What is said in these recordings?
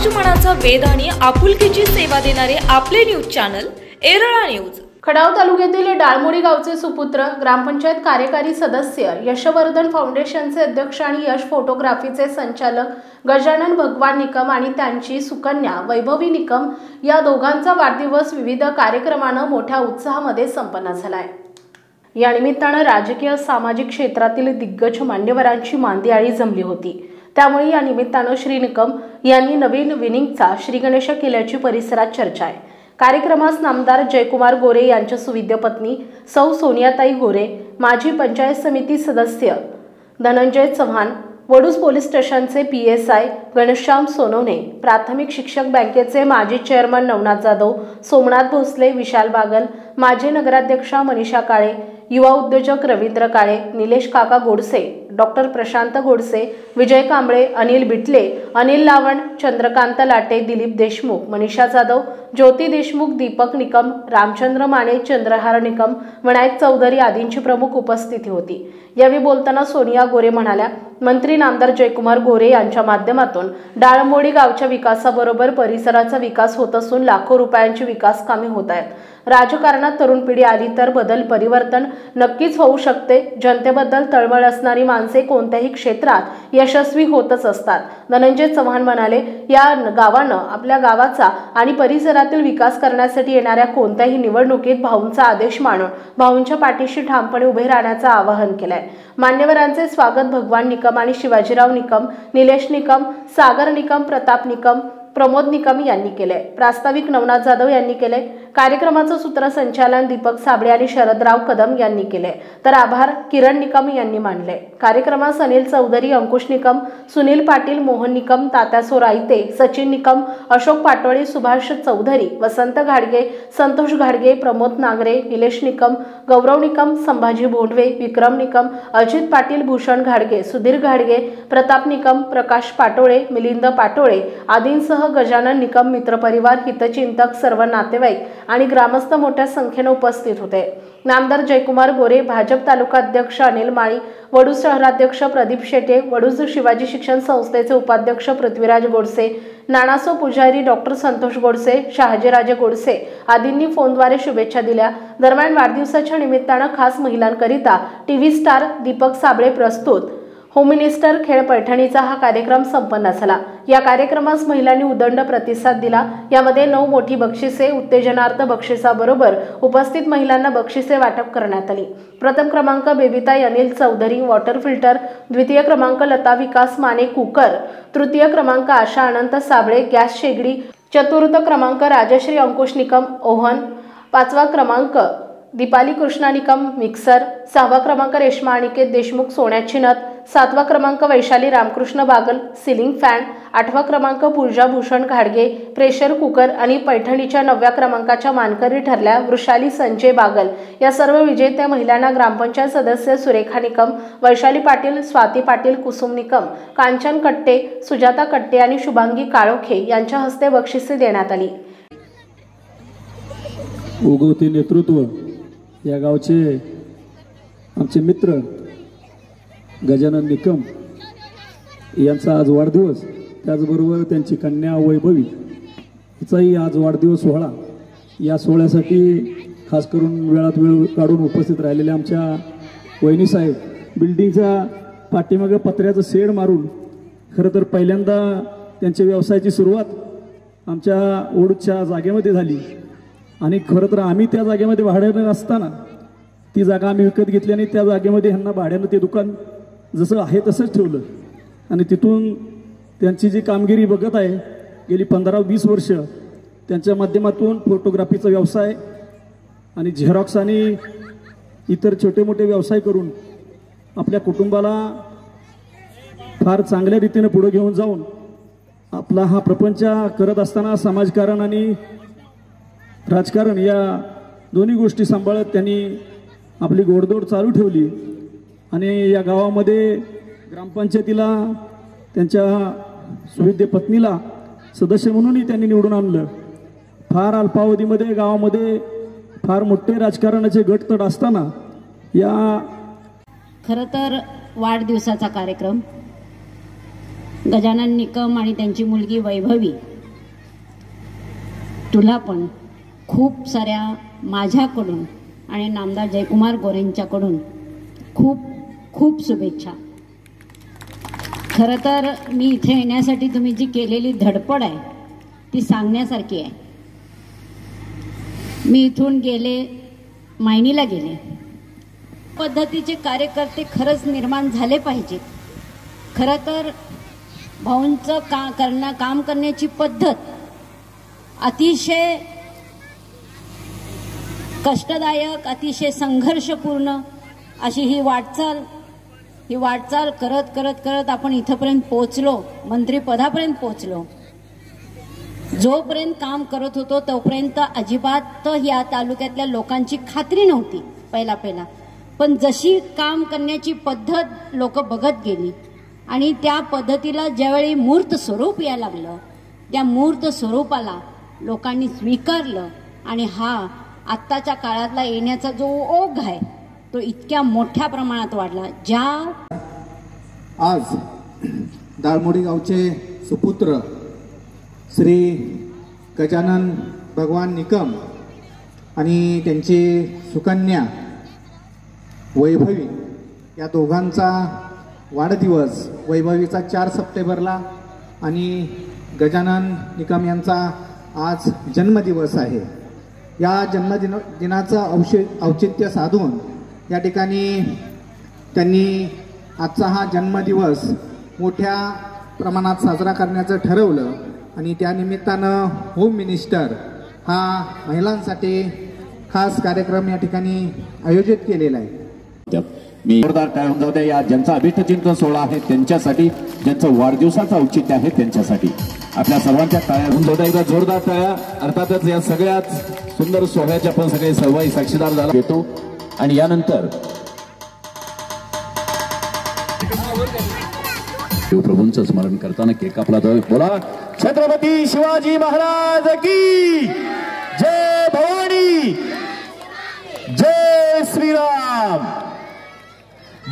मराठमोळ्याचा वेध आणि आपुलकीची सेवा देणारे आपले न्यूज चॅनल एरळा न्यूज। खडाव तालुक्यातील डाळमोडी गावचे सुपुत्र, ग्रामपंचायत कार्यकारी सदस्य, यशवर्धन फाउंडेशनचे अध्यक्ष आणि यश फोटोग्राफीचे संचालक गजानन भगवान निकम आणि त्यांची सुकन्या वैभवी निकम या दोघांचा वाढदिवस विविध कार्यक्रमांना मोठ्या उत्साहामध्ये संपन्न झाला आहे। या निमित्ताने राजकीय सामाजिक क्षेत्रातील दिग्गज मान्यवरांची मांदियाळी जमली होती। त्यामुळे या निमित्ताने श्री निकम यांनी नवीन विनिंगचा श्री गणेश केल्याची परिसरात चर्चा आहे। कार्यक्रमास नामदार जयकुमार गोरे यांच्या सुविद्य पत्नी सौ सोनियाताई गोरे, माजी पंचायत समिती सदस्य धनंजय चव्हाण, वडूज पोलीस स्टेशनचे PSI घनश्याम सोनवणे, प्राथमिक शिक्षक बँकेचे माजी चेअरमन नवनाथ जाधव, सोमनाथ भोसले, विशाल बागल, माजी नगराध्यक्षा मनीषा काळे, युवा उद्योजक रवींद्र काळे, निलेश काका गोडसे, डॉक्टर प्रशांत गोडसे, विजय कांबळे, अनिल बिटले, अनिल लावण, चंद्रकांत लाटे, दिलीप देशमुख, मनीषा जाधव, ज्योती देशमुख, दीपक निकम, रामचंद्र माने, चंद्रहार निकम, विनायक चौधरी आदींची प्रमुख उपस्थिती होती। यावेळी बोलताना सोनिया गोरे म्हणाल्या, मंत्री नामदार जयकुमार गोरे यांच्या माध्यमातून डाळमोडी गावच्या विकासाबरोबर परिसराचा विकास होत असून लाखो रुपयांची विकास कामे होत आहेत। राजकारणात तरुण पिढी आली तर बदल परिवर्तन नक्कीच होऊ शकते। जनतेबद्दल तळमळ असणारी माणसे कोणत्याही क्षेत्रात यशस्वी होतच असतात। धनंजय चव्हाण म्हणाले, या गावानं आपल्या गावाचा आणि परिसरातील विकास करण्यासाठी येणाऱ्या कोणत्याही निवडणुकीत भाऊंचा आदेश मानून भाऊंच्या पाठीशी ठामपणे उभे राहण्याचं आवाहन केलंय। मान्यवरांचे स्वागत भगवान निकम आणि शिवाजीराव निकम, निलेश निकम, सागर निकम, प्रताप निकम, प्रमोद निकम यांनी केले। प्रास्ताविक नवनाथ जाधव यांनी केले। कार्यक्रमाचं सूत्रसंचालन दीपक साबळे आणि शरदराव कदम यांनी केले, तर आभार किरण निकम यांनी मानले। कार्यक्रमास अनिल चौधरी, अंकुश निकम, सुनील पाटील, मोहन निकम, तात्यासो रायते, सचिन निकम, अशोक पाटोळे, सुभाष चौधरी, वसंत घाडगे, संतोष घाडगे, प्रमोद नागरे, निलेश निकम, गौरव निकम, संभाजी भोंडवे, विक्रम निकम, अजित पाटील, भूषण घाडगे, सुधीर घाडगे, प्रताप निकम, प्रकाश पाटोळे, मिलिंद पाटोळे आदींसह गजानन निकम, मित्रपरिवार, हितचिंतक, सर्व नातेवाईक आणि ग्रामस्थ मोठ्या संख्येने उपस्थित होते। नामदार जयकुमार गोरे, भाजप तालुका अध्यक्ष अनिल माळी, वडूज शहराध्यक्ष प्रदीप शेटे, वडूज शिवाजी शिक्षण संस्थेचे उपाध्यक्ष पृथ्वीराज गोडसे, नानासो पुजारी, डॉक्टर संतोष गोडसे, शहाजीराजे गोडसे आदींनी फोनद्वारे शुभेच्छा दिल्या। दरम्यान वाढदिवसाच्या निमित्ताने खास महिलांकरिता टीव्ही स्टार दीपक साबळे प्रस्तुत होम मिनिस्टर खेळ पैठणीचा हा कार्यक्रम संपन्न झाला। या कार्यक्रमास महिलांनी उदंड प्रतिसाद दिला। यामध्ये 9 मोठी बक्षिसे, उत्तेजनार्थ बक्षिसाबरोबर उपस्थित महिलांना बक्षिसे वाटप करण्यात आली। प्रथम क्रमांक बेबीताई अनिल चौधरी, वॉटर फिल्टर, द्वितीय क्रमांक लता विकास माने, कुकर, तृतीय क्रमांक आशा अनंत साबळे, गॅस शेगडी, चतुर्थ क्रमांक राजश्री अंकुश निकम, ओव्हन, 5वा क्रमांक दीपाली कृष्णा निकम, मिक्सर, 6वा क्रमांक रेश्मा अनिकेत देशमुख, सोन्याची नथ, 7वा क्रमांक वैशाली रामकृष्ण बागल, सिलिंग फॅन, 8वा क्रमांक पूजा भूषण घाडगे, प्रेशर कुकर आणि पैठणीच्या 9व्या क्रमांकाच्या मानकरी ठरल्या वृषाली संजय बागल। या सर्व विजेत्या महिलांना ग्रामपंचायत सदस्य सुरेखा निकम, वैशाली पाटील, स्वाती पाटील, कुसुम निकम, कांचन कट्टे, सुजाता कट्टे आणि शुभांगी काळोखे यांच्या हस्ते बक्षिसे देण्यात आली। उगवते नेतृत्व या गावचे आमचे मित्र गजानन निकम यांचा आज वाढदिवस, त्याचबरोबर त्यांची कन्या वैभवी हिचाही आज वाढदिवस सोहळा। या सोहळ्यासाठी खास करून वेळात वेळ काढून उपस्थित राहिलेले आमच्या वहिनी साहेब, बिल्डिंगच्या पाठीमागे पत्र्याचं शेड मारून खरं तर पहिल्यांदा त्यांच्या व्यवसायाची सुरुवात आमच्या ओढूच्या जागेमध्ये झाली आणि खरं तर आम्ही त्या जागेमध्ये भाड्यानं असताना ती जागा आम्ही विकत घेतली आणि त्या जागेमध्ये ह्यांना भाड्यानं ते दुकान जसं आहे तसंच ठेवलं आणि तिथून त्यांची जी कामगिरी बघत आहे गेली 15-20 वर्ष त्यांच्या माध्यमातून फोटोग्राफीचा व्यवसाय आणि झेरॉक्स आणि इतर छोटे मोठे व्यवसाय करून आपल्या कुटुंबाला फार चांगल्या रीतीने पुढे घेऊन जाऊन आपला हा प्रपंच करत असताना समाजकारण आणि राजकारण या दोन्ही गोष्टी सांभाळत त्यांनी आपली गोडदोड चालू ठेवली आणि या गावामध्ये ग्रामपंचायतीला त्यांच्या सुविद्य पत्नीला सदस्य म्हणूनही त्यांनी निवडून आणलं। फार अल्पावधीमध्ये गावामध्ये फार मोठे राजकारणाचे गटतट असताना या खरं तर वाढदिवसाचा कार्यक्रम गजानन निकम आणि त्यांची मुलगी वैभवी तुला पण खूप साऱ्या माझ्याकडून आणि नामदार जयकुमार गोरेंच्याकडून खूप खूप शुभेच्छा. खरं तर मी इथे येण्यासाठी तुम्ही जी केलेली धडपड आहे ती सांगण्यासारखी आहे. मी इथून गेले, मायनीला गेले. पद्धतीचे कार्यकर्ते खरंच निर्माण झाले पाहिजेत. खरं तर भाऊंचं काम करण्याची पद्धत अतिशय कष्टदायक, अतिशय संघर्षपूर्ण अशी ही वाटचाल करत करत करत आपण इथपर्यंत पोहोचलो, मंत्रिपदापर्यंत पोहोचलो. जोपर्यंत काम करत होतो तोपर्यंत अजिबात या तालुक्यातल्या लोकांची खात्री नव्हती पहिला. पण जशी काम करण्याची पद्धत लोक बघत गेली आणि त्या पद्धतीला ज्यावेळी मूर्त स्वरूप यायला लागलं, त्या मूर्त स्वरूपाला लोकांनी स्वीकारलं आणि हा आत्ताच्या काळातला येण्याचा जो ओघ आहे तो इतक्या मोठ्या प्रमाणात वाढला. आज दाळमोडी गावचे सुपुत्र श्री गजानन भगवान निकम आणि त्यांची सुकन्या वैभवी या दोघांचा वाढदिवस, वैभवीचा 4 सप्टेंबरला आणि गजानन निकम यांचा आज जन्मदिवस आहे. या जन्मदिनाचं औचित्य साधून या ठिकाणी त्यांनी आजचा हा जन्मदिवस मोठ्या प्रमाणात साजरा करण्याचं ठरवलं आणि त्यानिमित्तानं होम मिनिस्टर हा महिलांसाठी खास कार्यक्रम या ठिकाणी आयोजित केलेला आहे. मी जोरदार टाळ्या होऊन जाऊ द्या. या ज्यांचा अभिष्टचिंतन सोहळा आहे त्यांच्यासाठी, ज्यांचं वाढदिवसाचं औचित्य आहे त्यांच्यासाठी आपल्या सर्वांच्या टाळ्या होऊन जाऊ द्या. एकदा जोरदार टाळ्या. अर्थातच या सगळ्यात सुंदर सोहळ्याचे आपण सगळे सहभागी साक्षीदार झाला येतो आणि यानंतर शिवप्रभूंचं स्मरण करताना केक कापला जातो. बोला छत्रपती शिवाजी महाराज की जय. भवानी जय श्रीराम.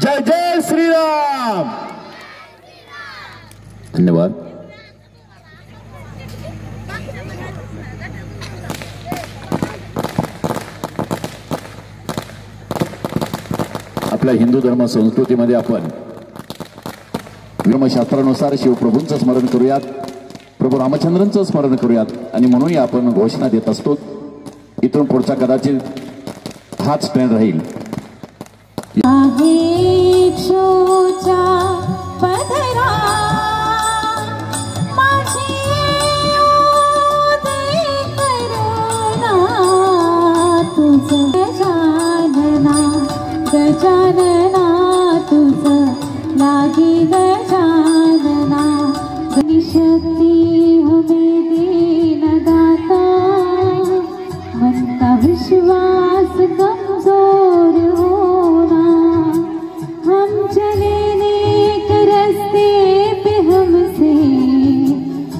जय जय श्रीराम. धन्यवाद. आपल्या हिंदू धर्म संस्कृतीमध्ये आपण धर्मशास्त्रानुसार शिवप्रभूंचं स्मरण करूयात, प्रभू रामचंद्रांचं स्मरण करूयात आणि म्हणून आपण घोषणा देत असतो. इथून पुढचा कदाचित हाच ट्रेंड राहील. गजानना तुझं लागी गजानना, शक्ती हमें देना दाता, मन का विश्वास कमजोर होना, हम चले नेक रस्ते पे हमसे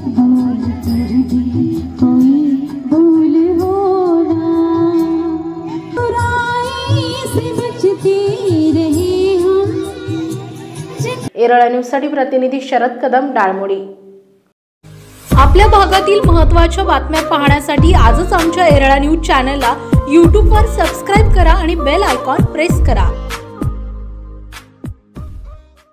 भूल कर भी कोई भूल होना, बुराई से बचती रहे हम. येरळा न्यूजसाठी प्रतिनिधी शरद कदम, डाळमोडी. आपल्या भागातील महत्त्वाच्या बातम्या पाहण्यासाठी आजच आमच्या येरळा न्यूज चॅनलला यूट्यूबवर सबस्क्राईब करा आणि बेल आयकॉन प्रेस करा.